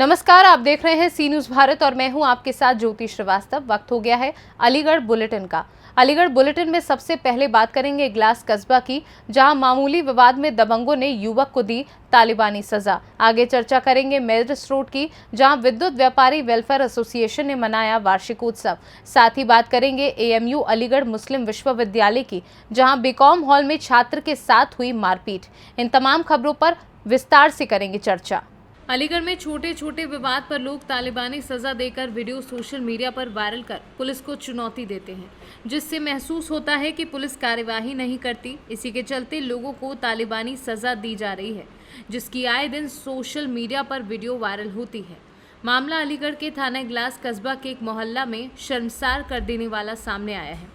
नमस्कार, आप देख रहे हैं सी न्यूज़ भारत और मैं हूं आपके साथ ज्योति श्रीवास्तव। वक्त हो गया है अलीगढ़ बुलेटिन का। अलीगढ़ बुलेटिन में सबसे पहले बात करेंगे इगलास कस्बा की, जहां मामूली विवाद में दबंगों ने युवक को दी तालिबानी सजा। आगे चर्चा करेंगे मेरिस रोड की, जहां विद्युत व्यापारी वेलफेयर एसोसिएशन ने मनाया वार्षिकोत्सव। साथ ही बात करेंगे एएमयू अलीगढ़ मुस्लिम विश्वविद्यालय की, जहां बीकॉम हॉल में छात्र के साथ हुई मारपीट। इन तमाम खबरों पर विस्तार से करेंगे चर्चा। अलीगढ़ में छोटे छोटे विवाद पर लोग तालिबानी सजा देकर वीडियो सोशल मीडिया पर वायरल कर पुलिस को चुनौती देते हैं, जिससे महसूस होता है कि पुलिस कार्यवाही नहीं करती। इसी के चलते लोगों को तालिबानी सजा दी जा रही है, जिसकी आए दिन सोशल मीडिया पर वीडियो वायरल होती है। मामला अलीगढ़ के थाना इगलास कस्बा के एक मोहल्ला में शर्मसार कर देने वाला सामने आया है,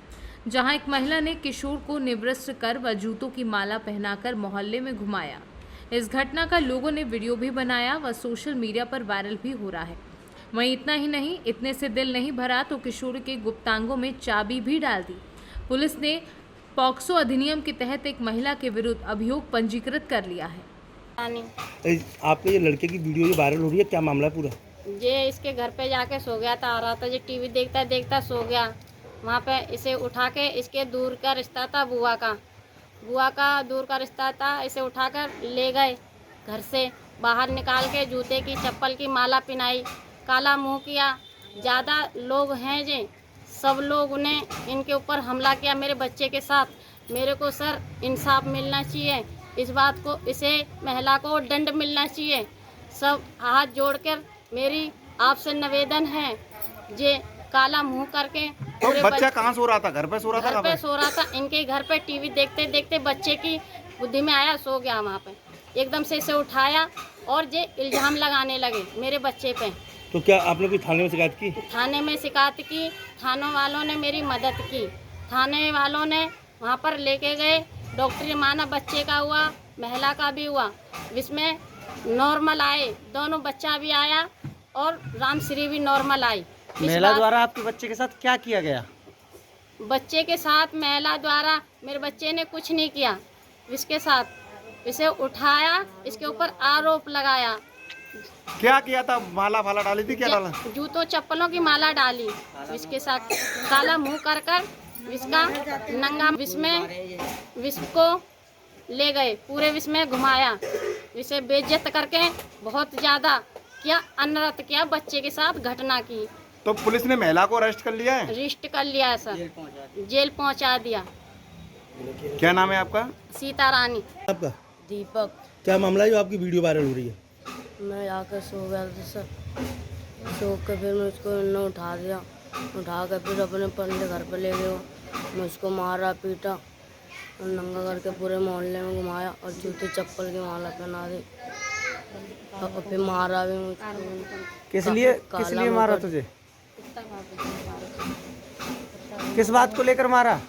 जहां एक महिला ने किशोर को निवृत्त कर व जूतों की माला पहनाकर मोहल्ले में घुमाया। इस घटना का लोगों ने वीडियो भी बनाया व सोशल मीडिया पर वायरल भी हो रहा है। वहीं इतना ही नहीं, इतने से दिल नहीं भरा तो किशोर के गुप्तांगों में चाबी भी डाल दी। पुलिस ने पॉक्सो अधिनियम के तहत एक महिला के विरुद्ध अभियोग पंजीकृत कर लिया है। आपके ये लड़के की वीडियो ये वायरल हो रही है, क्या मामला है पूरा? ये इसके घर पे जाके सो गया था, आ रहा था, ये टीवी देखता देखता सो गया। वहाँ पे इसे उठा के, इसके दूर का रिश्ता था बुआ का दूर का रिश्ता था, इसे उठाकर ले गए, घर से बाहर निकाल के जूते की चप्पल की माला पहनाई, काला मुंह किया। ज़्यादा लोग हैं जे सब लोग ने इनके ऊपर हमला किया मेरे बच्चे के साथ। मेरे को सर इंसाफ मिलना चाहिए, इस बात को, इसे महिला को दंड मिलना चाहिए। सब हाथ जोड़कर मेरी आपसे निवेदन है, जे काला मुंह करके। तो बच्चा कहाँ सो रहा था? घर पे सो रहा था? घर पे सो रहा था, इनके घर पे टीवी देखते देखते बच्चे की बुद्धि में आया, सो गया। वहाँ पे एकदम से इसे उठाया और ये इल्जाम लगाने लगे मेरे बच्चे पे। तो क्या आपने कोई थाने में शिकायत की? थाने में शिकायत की, थानों वालों ने मेरी मदद की। थाने वालों ने वहाँ पर लेके गए, डॉक्टरी माना बच्चे का हुआ, महिला का भी हुआ, इसमें नॉर्मल आए, दोनों बच्चा भी आया और रामश्री भी नॉर्मल आई। महिला द्वारा आपके बच्चे के साथ क्या किया गया? बच्चे के साथ महिला द्वारा मेरे बच्चे ने कुछ नहीं किया। इसके साथ इसे उठाया, इसके ऊपर आरोप लगाया। क्या किया था? माला फाला डाली थी? क्या डाला? जूतों चप्पलों की माला डाली, इसके साथ काला मुंह कर इसका नंगा विष में विष को ले गए, पूरे विष में घुमाया, इसे बेइज्जत करके बहुत ज़्यादा क्या अनर्थ किया, बच्चे के साथ घटना की। तो पुलिस ने महिला को अरेस्ट कर लिया है? अरेस्ट कर लिया है सर, जेल पहुंचा दिया। क्या नाम है आपका? सीता रानी। आपका? दीपक। क्या मामला है जो आपकी वीडियो वायरल हो रही है? मैं आकर सो गया था सर, सो के फिर मैं उसको उठा दिया, उठा कर फिर अपने पल्ले घर पर ले गए। मैं उसको मारा पीटा और नंगा करके पूरे मोहल्ले में घुमाया और जूते चप्पल की माला पहना दी और फिर मारा भी मुझको। किस लिए मारा तुझे? किस बात को लेकर मारा?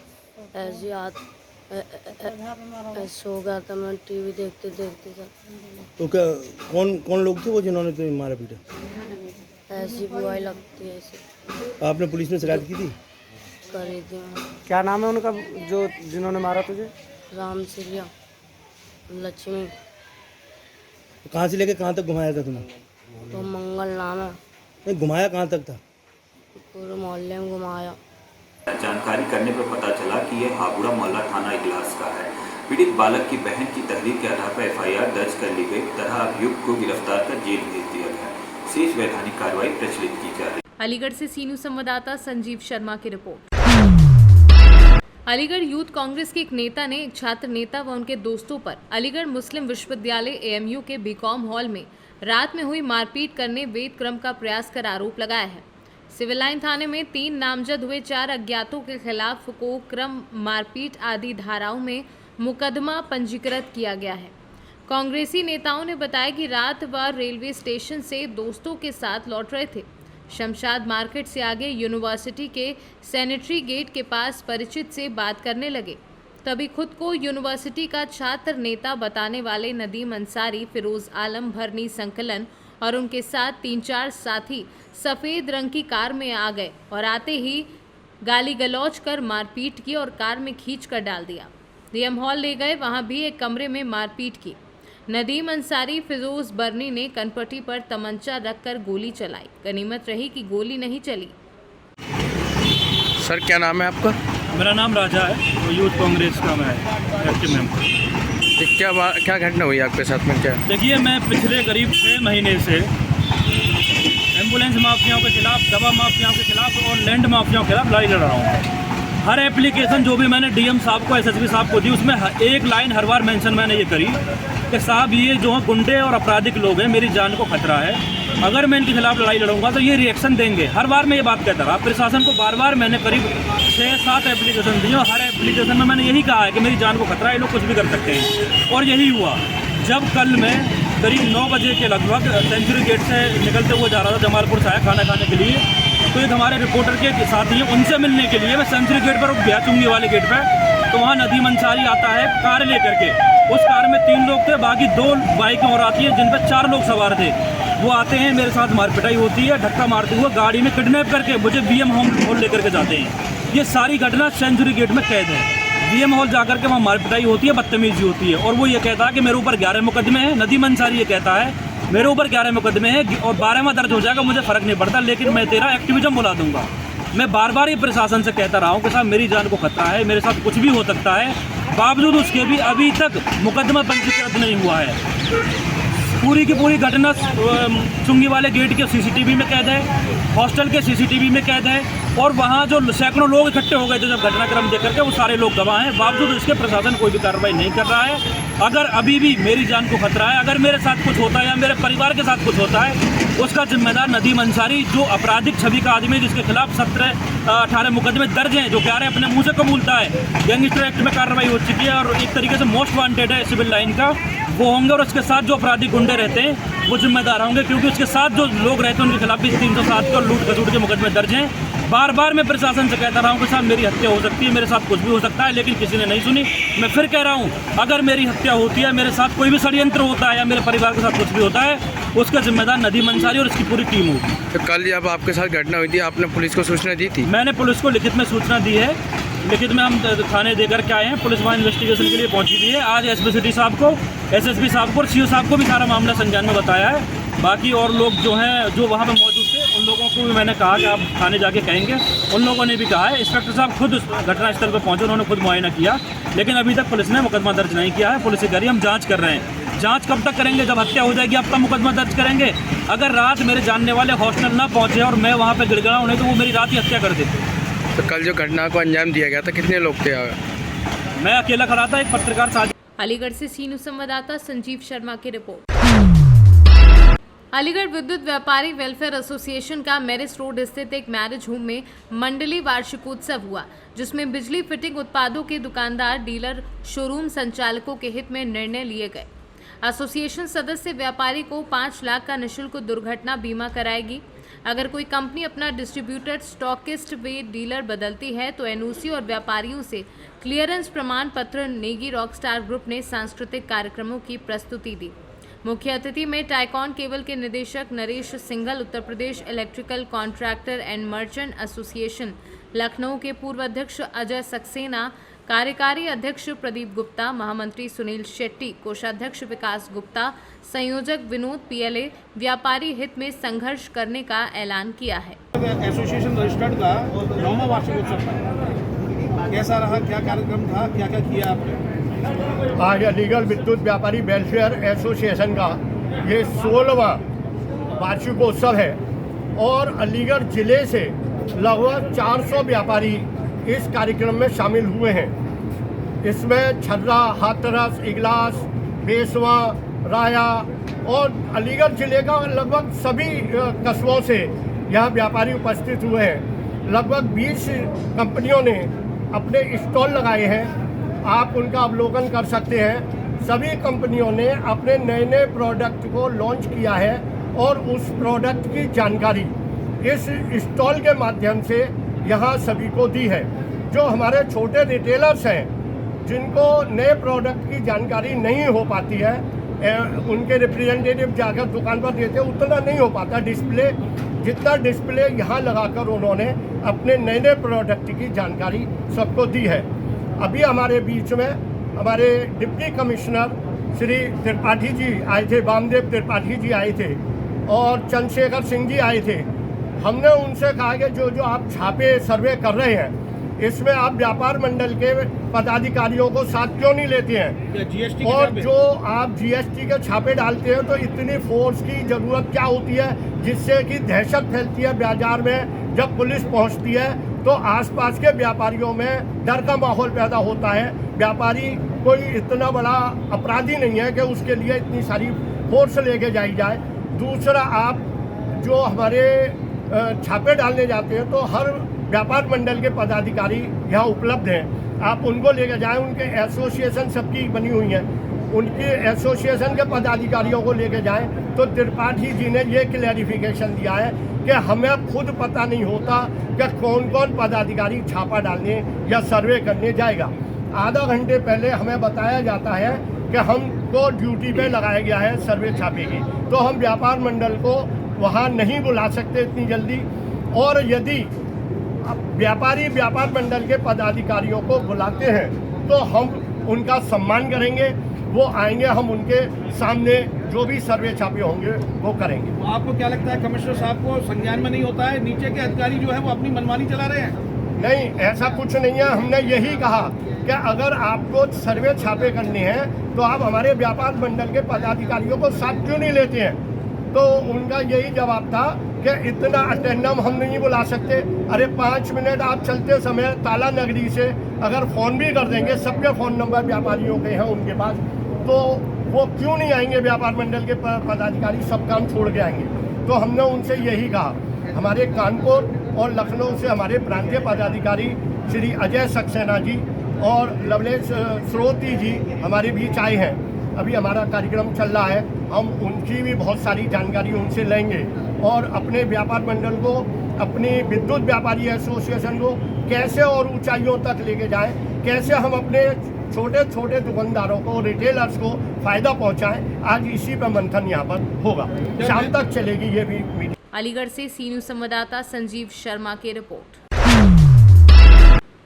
ऐसी हाथ सो गया था मैं टीवी देखते देखते था। तो क्या कौन लोग थे वो जिन्होंने तुम्हें मारा पीटा? ऐसी बुआई लगती है ऐसे। आपने पुलिस में शिकायत की थी? करी थी। क्या नाम है उनका जो जिन्होंने मारा तुझे? राम श्रिया, लक्ष्मी। कहाँ से लेके कहाँ तक घुमाया था तुम्हें? तो मंगल नाम है। नहीं, घुमाया कहाँ तक था? पूरे मोहल्ले में घुमाया। जानकारी करने पर पता चला कि यह हापुड़ा मोहल्ला थाना इगलास का है। पीड़ित बालक की बहन की तहरीर के आधार पर एफआईआर दर्ज कर ली गई तथा अभियुक्त को गिरफ्तार कर जेल भेज दिया गया। शेष वैधानिक कार्रवाई प्रचलित की जा रही। अलीगढ़ से सी न्यूज़ संवाददाता संजीव शर्मा की रिपोर्ट। अलीगढ़ यूथ कांग्रेस के एक नेता ने एक छात्र नेता व उनके दोस्तों पर अलीगढ़ मुस्लिम विश्वविद्यालय एएमयू के बीकॉम हॉल में रात में हुई मारपीट करने वेद क्रम का प्रयास कर आरोप लगाया है। सिविल लाइन थाने में 3 नामजद हुए 4 अज्ञातों के खिलाफ को क्रम, मारपीट आदि धाराओं में मुकदमा पंजीकृत किया गया है। कांग्रेसी नेताओं ने बताया कि रात वह रेलवे स्टेशन से दोस्तों के साथ लौट रहे थे। शमशाद मार्केट से आगे यूनिवर्सिटी के सैनिटरी गेट के पास परिचित से बात करने लगे। तभी खुद को यूनिवर्सिटी का छात्र नेता बताने वाले नदीम अंसारी, फिरोज आलम, भरनी संकलन और उनके साथ 3-4 साथी सफ़ेद रंग की कार में आ गए और आते ही गाली गलौज कर मारपीट की और कार में खींच कर डाल दिया। डीएम हॉल ले गए, वहां भी एक कमरे में मारपीट की। नदीम अंसारी फिरोज बर्नी ने कनपट्टी पर तमंचा रखकर गोली चलाई। गनीमत रही कि गोली नहीं चली। सर क्या नाम है आपका? मेरा नाम राजा है, तो यूथ कांग्रेस का मैं एक्टिव मेंबर। क्या घटना हुई आपके साथ में? क्या देखिए, मैं पिछले करीब 6 महीने से एम्बुलेंस माफियाओं के खिलाफ, दवा माफियाओं के खिलाफ और लैंड माफियाओं के खिलाफ लड़ाई लड़ रहा हूँ। हर एप्लीकेशन जो भी मैंने डीएम साहब को, एसएसपी साहब को दी, उसमें एक लाइन हर बार मेंशन मैंने ये करी कि साहब ये जो है गुंडे और आपराधिक लोग हैं, मेरी जान को खतरा है, अगर मैं इनके खिलाफ लड़ाई लड़ूंगा तो ये रिएक्शन देंगे। हर बार मैं ये बात कहता रहा। प्रशासन को बार बार मैंने करीब 6-7 एप्लीकेशन दी और हर एप्लीकेशन में मैंने यही कहा है कि मेरी जान को खतरा है, ये लोग कुछ भी कर सकते हैं। और यही हुआ जब कल मैं करीब 9 बजे के लगभग सेंचुरी गेट से निकलते हुए जा रहा था जमालपुर से आया खाना खाने के लिए, तो एक हमारे रिपोर्टर के साथी हैं, उनसे मिलने के लिए मैं सेंचुरी गेट पर गया, चुंगी वाले गेट पर। तो वहाँ नदीम अंसारी आता है कार लेकर के। उस कार में 3 लोग थे, बाकी 2 बाइकें और आती हैं जिन पर 4 लोग सवार थे। वो आते हैं, मेरे साथ मारपिटाई होती है, धक्का मारते हुए गाड़ी में किडनैप करके मुझे बीएम हॉल लेकर के जाते हैं। ये सारी घटना सेंचुरी गेट में कैद है। बीएम हॉल जाकर के वहाँ मारपिटाई होती है, बदतमीजी होती है। और वो ये कहता है कि मेरे ऊपर 11 मुकदमे हैं। नदीम अंसारी ये कहता है मेरे ऊपर 11 मुकदमे हैं और 12वां दर्ज हो जाएगा, मुझे फ़र्क नहीं पड़ता, लेकिन मैं तेरा एक्टिविज्म बुला दूंगा। मैं बार बार ये प्रशासन से कहता रहा हूँ कि साहब मेरी जान को खतरा है, मेरे साथ कुछ भी हो सकता है, बावजूद उसके भी अभी तक मुकदमा पंजीकृत नहीं हुआ है। पूरी की पूरी घटना चुंगी वाले गेट के सीसीटीवी में कैद है, हॉस्टल के सीसीटीवी में कैद है, और वहाँ जो सैकड़ों लोग इकट्ठे हो गए थे जब घटनाक्रम देख करके, वो सारे लोग गवाह हैं। बावजूद इसके प्रशासन कोई भी कार्रवाई नहीं कर रहा है। अगर अभी भी मेरी जान को खतरा है, अगर मेरे साथ कुछ होता है या मेरे परिवार के साथ कुछ होता है, उसका जिम्मेदार नदीम अंसारी, जो आपराधिक छवि का आदमी, जिसके खिलाफ 17-18 मुकदमे दर्ज हैं, जो कह रहे हैं अपने मुँह से कबूलता है। गैंगस्टर एक्ट में कार्रवाई हो चुकी है और एक तरीके से मोस्ट वांटेड है सिविल लाइन का, वो होंगे। और उसके साथ जो आपराधिक गुंडे रहते हैं वो जिम्मेदार होंगे, क्योंकि उसके साथ जो लोग रहते हैं उनके खिलाफ भी 307 के और लूट खसूट के मुकदमे दर्ज हैं। बार बार मैं प्रशासन से कहता रहा हूँ कि साहब मेरी हत्या हो सकती है, मेरे साथ कुछ भी हो सकता है, लेकिन किसी ने नहीं सुनी। मैं फिर कह रहा हूँ, अगर मेरी हत्या होती है, मेरे साथ कोई भी षड्यंत्र होता है या मेरे परिवार के साथ कुछ भी होता है, उसका जिम्मेदार नदीम अंसारी और उसकी पूरी टीम होगी। तो कल जब आपके साथ घटना हुई थी, आपने पुलिस को सूचना दी थी? मैंने पुलिस को लिखित में सूचना दी है। लिखित में हम थाने देकर के आए हैं, पुलिस वहाँ इन्वेस्टिगेशन के लिए पहुँची भी है। आज एसपी सिटी साहब को, एसएसपी साहब को और सीओ साहब को भी सारा मामला संज्ञान में बताया है। बाकी और लोग जो हैं, जो वहाँ पे मौजूद थे, उन लोगों को भी मैंने कहा कि आप थाने जाके कहेंगे। उन लोगों ने भी कहा है। इंस्पेक्टर साहब खुद घटनास्थल पर पहुँचे, उन्होंने खुद मुआयना किया, लेकिन अभी तक पुलिस ने मुकदमा दर्ज नहीं किया है। पुलिस अधिकारी हम जाँच कर रहे हैं। जांच कब तक करेंगे? जब हत्या हो जाएगी आपका मुकदमा दर्ज करेंगे। अगर रात मेरे जानने वाले हॉस्टल ना पहुँचे और मैं वहाँ पर गिड़गिड़ाऊँ नहीं, तो वो मेरी रात ही हत्या कर देते। तो कल जो घटना को अंजाम दिया गया था, कितने लोग थे? मैं अकेला खड़ा था, एक पत्रकार साथ। अलीगढ़ से सी न्यूज़ संवाददाता संजीव शर्मा की रिपोर्ट। अलीगढ़ विद्युत व्यापारी वेलफेयर एसोसिएशन का मैरिज रोड स्थित एक मैरिज होम में मंडली वार्षिकोत्सव हुआ, जिसमें बिजली फिटिंग उत्पादों के दुकानदार, डीलर, शोरूम संचालकों के हित में निर्णय लिए गए। एसोसिएशन सदस्य व्यापारी को 5 लाख का निःशुल्क दुर्घटना बीमा कराएगी। अगर कोई कंपनी अपना डिस्ट्रीब्यूटर, स्टॉकिस्ट वे डीलर बदलती है तो एनओसी और व्यापारियों से क्लियरेंस प्रमाण पत्र। नेगी रॉकस्टार ग्रुप ने सांस्कृतिक कार्यक्रमों की प्रस्तुति दी। मुख्य अतिथि में टाइकॉन केबल के निदेशक Naresh Singhal, Uttar Pradesh electrical contractor and merchant association Lucknow के पूर्व अध्यक्ष अजय सक्सेना, कार्यकारी अध्यक्ष प्रदीप गुप्ता, महामंत्री सुनील शेट्टी, कोषाध्यक्ष विकास गुप्ता, संयोजक विनोद पीएलए व्यापारी हित में संघर्ष करने का ऐलान किया है। एसोसिएशन रजिस्टर्ड का 9वां वार्षिकोत्सव था, कैसा रहा, क्या कार्यक्रम था, क्या क्या किया आपने? आज अलीगढ़ विद्युत व्यापारी वेलफेयर एसोसिएशन का ये 16वां वार्षिकोत्सव है और अलीगढ़ जिले से लगभग 400 व्यापारी इस कार्यक्रम में शामिल हुए हैं। इसमें छर्रा, हाथरस, इगलास, बेसवा, राया और अलीगढ़ जिले का लगभग सभी कस्बों से यहाँ व्यापारी उपस्थित हुए हैं। लगभग 20 कंपनियों ने अपने स्टॉल लगाए हैं, आप उनका अवलोकन कर सकते हैं। सभी कंपनियों ने अपने नए नए प्रोडक्ट को लॉन्च किया है और उस प्रोडक्ट की जानकारी इस स्टॉल के माध्यम से यहाँ सभी को दी है। जो हमारे छोटे रिटेलर्स हैं, जिनको नए प्रोडक्ट की जानकारी नहीं हो पाती है, उनके रिप्रेजेंटेटिव जाकर दुकान पर देते उतना नहीं हो पाता डिस्प्ले, जितना डिस्प्ले यहाँ लगाकर उन्होंने अपने नए नए प्रोडक्ट की जानकारी सबको दी है। अभी हमारे बीच में हमारे डिप्टी कमिश्नर श्री त्रिपाठी जी आए थे, वामदेव त्रिपाठी जी आए थे और चंद्रशेखर सिंह जी आए थे। हमने उनसे कहा कि जो जो आप छापे सर्वे कर रहे हैं इसमें आप व्यापार मंडल के पदाधिकारियों को साथ क्यों नहीं लेते हैं, जीएसटी और जो आप जीएसटी के छापे डालते हैं तो इतनी फोर्स की ज़रूरत क्या होती है जिससे कि दहशत फैलती है बाजार में। जब पुलिस पहुंचती है तो आसपास के व्यापारियों में डर का माहौल पैदा होता है। व्यापारी कोई इतना बड़ा अपराधी नहीं है कि उसके लिए इतनी सारी फोर्स लेके जाई जाए। दूसरा, आप जो हमारे छापे डालने जाते हैं तो हर व्यापार मंडल के पदाधिकारी यहाँ उपलब्ध हैं, आप उनको लेकर जाएं। उनके एसोसिएशन सबकी बनी हुई है, उनके एसोसिएशन के पदाधिकारियों को लेकर जाएं। तो त्रिपाठी जी ने ये क्लैरिफिकेशन दिया है कि हमें खुद पता नहीं होता कि कौन कौन पदाधिकारी छापा डालने या सर्वे करने जाएगा। आधा घंटे पहले हमें बताया जाता है कि हमको ड्यूटी पे लगाया गया है सर्वे छापे की, तो हम व्यापार मंडल को वहाँ नहीं बुला सकते इतनी जल्दी। और यदि व्यापारी व्यापार मंडल के पदाधिकारियों को बुलाते हैं तो हम उनका सम्मान करेंगे, वो आएंगे, हम उनके सामने जो भी सर्वे छापे होंगे वो करेंगे। तो आपको क्या लगता है कमिश्नर साहब को संज्ञान में नहीं होता है, नीचे के अधिकारी जो है वो अपनी मनमानी चला रहे हैं? नहीं, ऐसा कुछ नहीं है। हमने यही कहा कि अगर आपको सर्वे छापे करने हैं तो आप हमारे व्यापार मंडल के पदाधिकारियों को साथ क्यों नहीं लेते हैं। तो उनका यही जवाब था कि इतना अटेंडम हम नहीं बुला सकते। अरे 5 मिनट आप चलते समय ताला नगरी से अगर फ़ोन भी कर देंगे, सबके फ़ोन नंबर व्यापारियों के हैं उनके पास, तो वो क्यों नहीं आएंगे व्यापार मंडल के पदाधिकारी, सब काम छोड़ के आएंगे। तो हमने उनसे यही कहा। हमारे कानपुर और लखनऊ से हमारे प्रांतीय पदाधिकारी श्री अजय सक्सेना जी और लवलेश श्रोती जी हमारे बीच आए हैं। अभी हमारा कार्यक्रम चल रहा है, हम उनकी भी बहुत सारी जानकारी उनसे लेंगे और अपने व्यापार मंडल को, अपनी विद्युत व्यापारी एसोसिएशन को कैसे और ऊंचाइयों तक लेके जाएं, कैसे हम अपने छोटे छोटे दुकानदारों को, रिटेलर्स को फ़ायदा पहुंचाएं। आज इसी पर मंथन यहाँ पर होगा, शाम तक चलेगी ये भी मीटिंग। अलीगढ़ से सी न्यूज़ संवाददाता संजीव शर्मा की रिपोर्ट।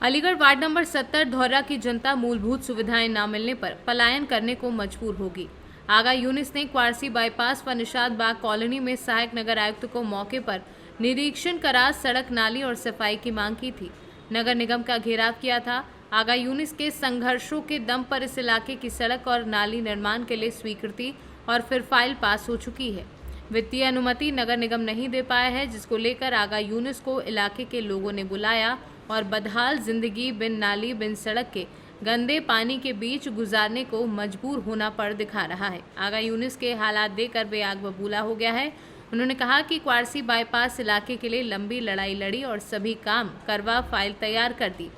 अलीगढ़ वार्ड नंबर 70 धौरा की जनता मूलभूत सुविधाएं न मिलने पर पलायन करने को मजबूर होगी। आगा यूनिस ने क्वारसी बाईपास व निषाद बाग कॉलोनी में सहायक नगर आयुक्त को मौके पर निरीक्षण करा सड़क, नाली और सफाई की मांग की थी। नगर निगम का घेराव किया था। आगा यूनिस के संघर्षों के दम पर इस इलाके की सड़क और नाली निर्माण के लिए स्वीकृति और फिर फाइल पास हो चुकी है। वित्तीय अनुमति नगर निगम नहीं दे पाया है, जिसको लेकर आगा यूनिस को इलाके के लोगों ने बुलाया और बदहाल जिंदगी बिन नाली बिन सड़क के गंदे पानी के बीच गुजारने को मजबूर होना पड़ दिखा रहा है। आगा यूनिस के हालात देखकर बेआग बबूला हो गया है। उन्होंने कहा कि क्वारसी बाईपास इलाके के लिए लंबी लड़ाई लड़ी और सभी काम करवा फाइल तैयार कर दी,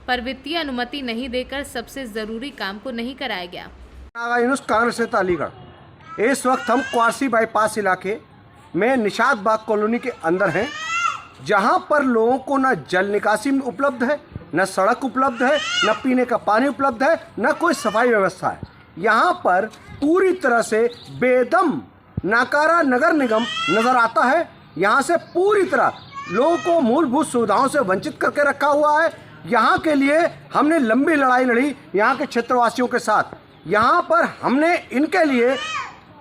पर वित्तीय अनुमति नहीं देकर सबसे ज़रूरी काम को नहीं कराया गया। आगा यूनिस कांग्रेस नेता अलीगढ़। इस वक्त हम क्वारसी बाईपास इलाके में निषाद बाग कॉलोनी के अंदर हैं, जहां पर लोगों को न जल निकासी उपलब्ध है, न सड़क उपलब्ध है, न पीने का पानी उपलब्ध है, न कोई सफाई व्यवस्था है। यहाँ पर पूरी तरह से बेदम नाकारा नगर निगम नज़र आता है। यहाँ से पूरी तरह लोगों को मूलभूत सुविधाओं से वंचित करके रखा हुआ है। यहाँ के लिए हमने लंबी लड़ाई लड़ी यहाँ के क्षेत्रवासियों के साथ। यहाँ पर हमने इनके लिए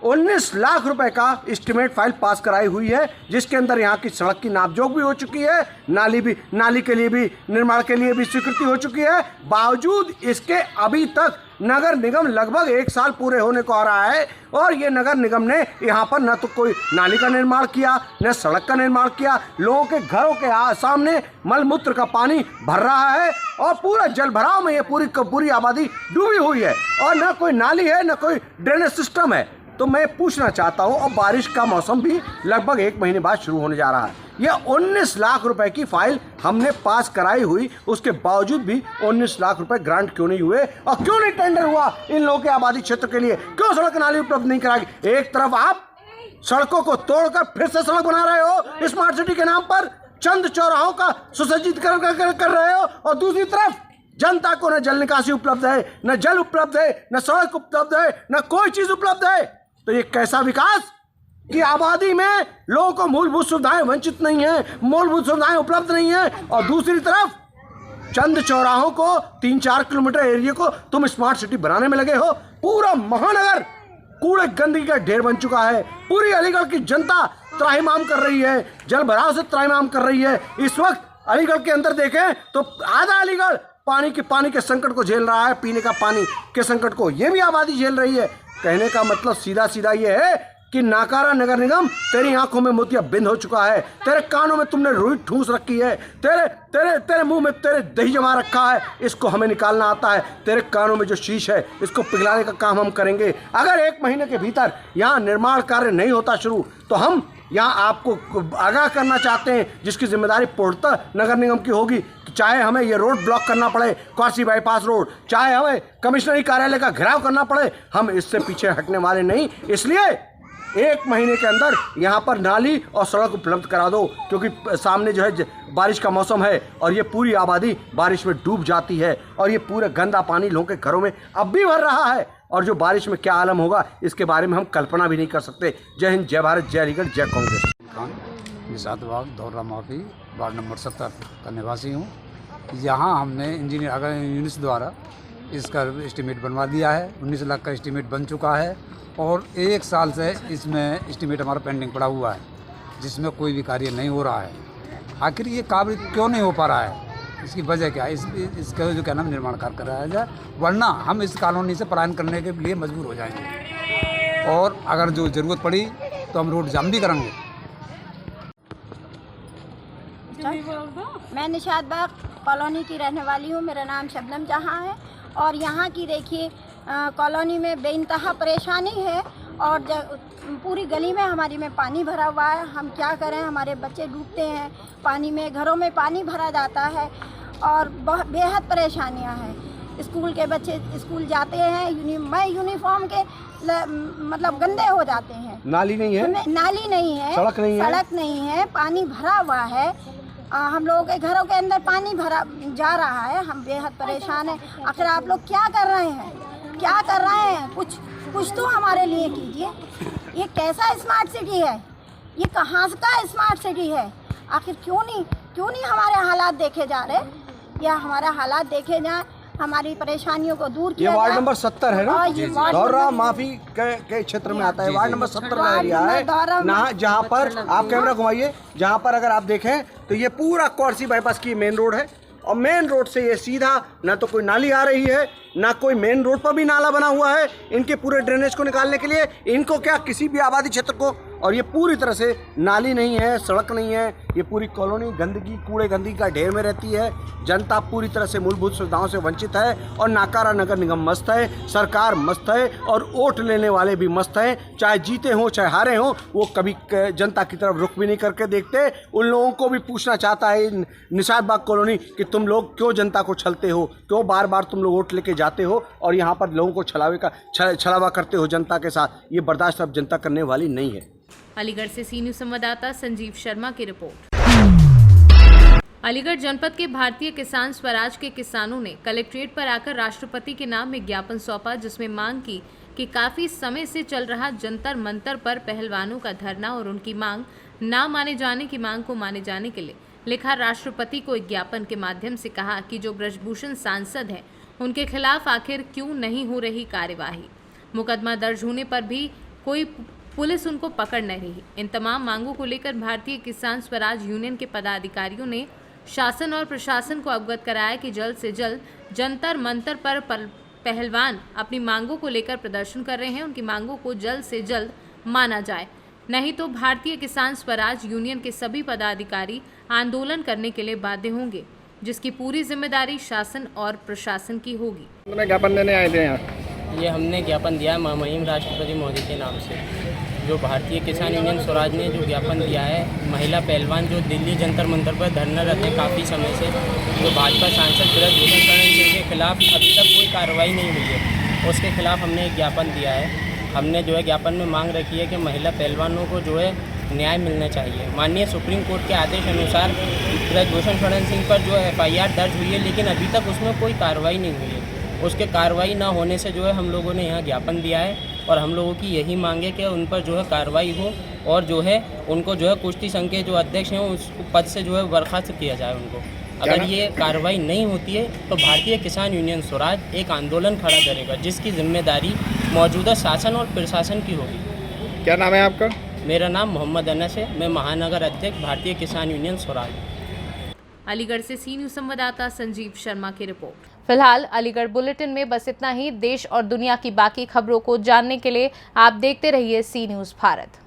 19 लाख रुपए का एस्टिमेट फाइल पास कराई हुई है, जिसके अंदर यहाँ की सड़क की नापजोख भी हो चुकी है, नाली के लिए भी, निर्माण के लिए भी स्वीकृति हो चुकी है। बावजूद इसके अभी तक नगर निगम लगभग 1 साल पूरे होने को आ रहा है और ये नगर निगम ने यहाँ पर न तो कोई नाली का निर्माण किया, न सड़क का निर्माण किया। लोगों के घरों के सामने मलमूत्र का पानी भर रहा है और पूरा जल भराव में ये पूरी आबादी डूबी हुई है और न कोई नाली है, न कोई ड्रेनेज सिस्टम है। तो मैं पूछना चाहता हूँ, और बारिश का मौसम भी लगभग 1 महीने बाद शुरू होने जा रहा है। यह 19 लाख रुपए की फाइल हमने पास कराई हुई, उसके बावजूद भी 19 लाख रुपए ग्रांट क्यों नहीं हुए और क्यों नहीं टेंडर हुआ इन लोगों के आबादी क्षेत्र के लिए? क्यों सड़क नाली उपलब्ध नहीं कराई? एक तरफ आप सड़कों को तोड़कर फिर से सड़क बना रहे हो स्मार्ट सिटी के नाम पर, चंद चौराहों का सुसज्जितकरण कर रहे हो, और दूसरी तरफ जनता को न जल निकासी उपलब्ध है, न जल उपलब्ध है, न सड़क उपलब्ध है, न कोई चीज उपलब्ध है। तो ये कैसा विकास कि आबादी में लोगों को मूलभूत सुविधाएं वंचित नहीं है, मूलभूत सुविधाएं उपलब्ध नहीं है, और दूसरी तरफ चंद चौराहों को 3-4 किलोमीटर एरिया को तुम स्मार्ट सिटी बनाने में लगे हो। पूरा महानगर कूड़े गंदगी का ढेर बन चुका है। पूरी अलीगढ़ की जनता त्राहिमाम कर रही है, जल भराव से त्राहिमाम कर रही है। इस वक्त अलीगढ़ के अंदर देखें तो आधा अलीगढ़ पानी के संकट को झेल रहा है, पीने का पानी के संकट को ये भी आबादी झेल रही है। कहने का मतलब सीधा सीधा ये है कि नाकारा नगर निगम तेरी आंखों में मोतियाबिंद हो चुका है, तेरे कानों में तुमने रुई ठूस रखी है, तेरे मुंह में तेरे दही जमा रखा है, इसको हमें निकालना आता है। तेरे कानों में जो शीश है इसको पिघलाने का काम हम करेंगे। अगर 1 महीने के भीतर यहाँ निर्माण कार्य नहीं होता शुरू तो हम यहाँ आपको आगाह करना चाहते हैं, जिसकी जिम्मेदारी पूर्णतः नगर निगम की होगी। चाहे हमें ये रोड ब्लॉक करना पड़े, क्वासी बाईपास रोड, चाहे हमें कमिश्नरी कार्यालय का घेराव करना पड़े, हम इससे पीछे हटने वाले नहीं। इसलिए 1 महीने के अंदर यहाँ पर नाली और सड़क उपलब्ध करा दो, क्योंकि सामने जो है बारिश का मौसम है और ये पूरी आबादी बारिश में डूब जाती है और ये पूरा गंदा पानी लोगों के घरों में अब भी भर रहा है और जो बारिश में क्या आलम होगा इसके बारे में हम कल्पना भी नहीं कर सकते। जय हिंद, जय भारत, जय अलीगढ़, जय कांग्रेस। निशात बाग दौरा माफी वार्ड नंबर 70 का निवासी हूँ। यहाँ हमने इंजीनियर अगर यूनिट्स द्वारा इसका एस्टीमेट बनवा दिया है। 19 लाख का एस्टीमेट बन चुका है और 1 साल से इसमें एस्टीमेट हमारा पेंडिंग पड़ा हुआ है, जिसमें कोई भी कार्य नहीं हो रहा है। आखिर ये कार्य क्यों नहीं हो पा रहा है, इसकी वजह क्या है? इसका जो क्या नाम निर्माण कार्य कराया जाए, वरना हम इस कॉलोनी से पलायन करने के लिए मजबूर हो जाएंगे और अगर जो ज़रूरत पड़ी तो हम रोड जाम भी करेंगे। मैं निशात बाग कॉलोनी की रहने वाली हूँ। मेरा नाम शबनम जहाँ है और यहाँ की देखिए कॉलोनी में बेइंतहा परेशानी है और पूरी गली में हमारी में पानी भरा हुआ है। हम क्या करें, हमारे बच्चे डूबते हैं पानी में, घरों में पानी भरा जाता है और बहुत बेहद परेशानियां हैं। स्कूल के बच्चे स्कूल जाते हैं, यूनिफॉर्म के मतलब गंदे हो जाते हैं। नाली नहीं है, नाली नहीं है, सड़क नहीं है, पानी भरा हुआ है। हम लोगों के घरों के अंदर पानी भरा जा रहा है। हम बेहद परेशान हैं। आखिर आप लोग क्या कर रहे हैं, क्या कर रहे हैं? कुछ तो हमारे लिए कीजिए। ये कैसा स्मार्ट सिटी है, ये कहाँ का स्मार्ट सिटी है? आखिर क्यों नहीं हमारे हालात देखे जा रहे? या हमारे हालात देखे जाए, हमारी परेशानियों को दूर किया ये जाए। वार्ड नंबर 70 है ना, दौरा माफी के क्षेत्र में आता है। वार्ड नंबर 70 का एरिया है ना, जहाँ पर आप कैमरा घुमाइए, जहाँ पर अगर आप देखें तो ये पूरा क्वासी बाईपास की मेन रोड है और मेन रोड से ये सीधा ना तो कोई नाली आ रही है, ना कोई मेन रोड पर भी नाला बना हुआ है इनके पूरे ड्रेनेज को निकालने के लिए। इनको क्या किसी भी आबादी क्षेत्र को, और ये पूरी तरह से नाली नहीं है, सड़क नहीं है, ये पूरी कॉलोनी गंदगी कूड़े गंदगी का ढेर में रहती है। जनता पूरी तरह से मूलभूत सुविधाओं से वंचित है और नाकारा नगर निगम मस्त है, सरकार मस्त है और वोट लेने वाले भी मस्त हैं। चाहे जीते हों चाहे हारे हों, वो कभी जनता की तरफ रुख भी नहीं करके देखते। उन लोगों को भी पूछना चाहता है निशात बाग कॉलोनी कि तुम लोग क्यों जनता को छलते हो, क्यों बार बार तुम लोग वोट लेके जाते हो और यहाँ पर लोगों को छलावा करते हो जनता के साथ। ये बर्दाश्त अब जनता करने वाली नहीं है। अलीगढ़ से सी न्यूज़ संवाददाता संजीव शर्मा की रिपोर्ट। अलीगढ़ जनपद के भारतीय किसान स्वराज के किसानों ने कलेक्ट्रेट पर आकर राष्ट्रपति के नाम में ज्ञापन सौंपा, जिसमें मांग की कि काफी समय से चल रहा जंतर मंतर पर पहलवानों का धरना और उनकी मांग न माने जाने की मांग को माने जाने के लिए लिखा। राष्ट्रपति को एक ज्ञापन के माध्यम से कहा कि जो ब्रजभूषण सांसद हैं उनके खिलाफ आखिर क्यों नहीं हो रही कार्यवाही, मुकदमा दर्ज होने पर भी कोई पुलिस उनको पकड़ नहीं रही। इन तमाम मांगों को लेकर भारतीय किसान स्वराज यूनियन के पदाधिकारियों ने शासन और प्रशासन को अवगत कराया कि जल्द से जल्द जंतर मंतर पर पहलवान अपनी मांगों को लेकर प्रदर्शन कर रहे हैं, उनकी मांगों को जल्द से जल्द माना जाए, नहीं तो भारतीय किसान स्वराज यूनियन के सभी पदाधिकारी आंदोलन करने के लिए बाध्य होंगे, जिसकी पूरी जिम्मेदारी शासन और प्रशासन की होगी। ज्ञापन देने आए थे यहाँ? ये हमने ज्ञापन दिया महामहिम राष्ट्रपति महोदय के नाम से। जो भारतीय किसान यूनियन स्वराज ने जो ज्ञापन दिया है, महिला पहलवान जो दिल्ली जंतर मंतर पर धरना रहते हैं काफ़ी समय से, जो भाजपा सांसद ब्रजभूषण शरण के खिलाफ अभी तक कोई कार्रवाई नहीं हुई है, उसके खिलाफ हमने एक ज्ञापन दिया है। हमने जो है ज्ञापन में मांग रखी है कि महिला पहलवानों को जो है न्याय मिलना चाहिए। माननीय सुप्रीम कोर्ट के आदेश अनुसार ब्रजभूषण शरण सिंह पर जो FIR दर्ज हुई है, लेकिन अभी तक उसमें कोई कार्रवाई नहीं हुई है। उसके कार्रवाई ना होने से जो है हम लोगों ने यहाँ ज्ञापन दिया है और हम लोगों की यही मांग है कि उन पर जो है कार्रवाई हो और जो है उनको जो है कुश्ती संघ के जो अध्यक्ष हैं उस पद से जो है बर्खास्त किया जाए उनको। अगर ये कार्रवाई नहीं होती है तो भारतीय किसान यूनियन स्वराज एक आंदोलन खड़ा करेगा, जिसकी जिम्मेदारी मौजूदा शासन और प्रशासन की होगी। क्या नाम है आपका? मेरा नाम मोहम्मद अनस है, मैं महानगर अध्यक्ष भारतीय किसान यूनियन स्वराज। अलीगढ़ से सी न्यूज़ संवाददाता संजीव शर्मा की रिपोर्ट। फिलहाल अलीगढ़ बुलेटिन में बस इतना ही। देश और दुनिया की बाकी खबरों को जानने के लिए आप देखते रहिए सी न्यूज़ भारत।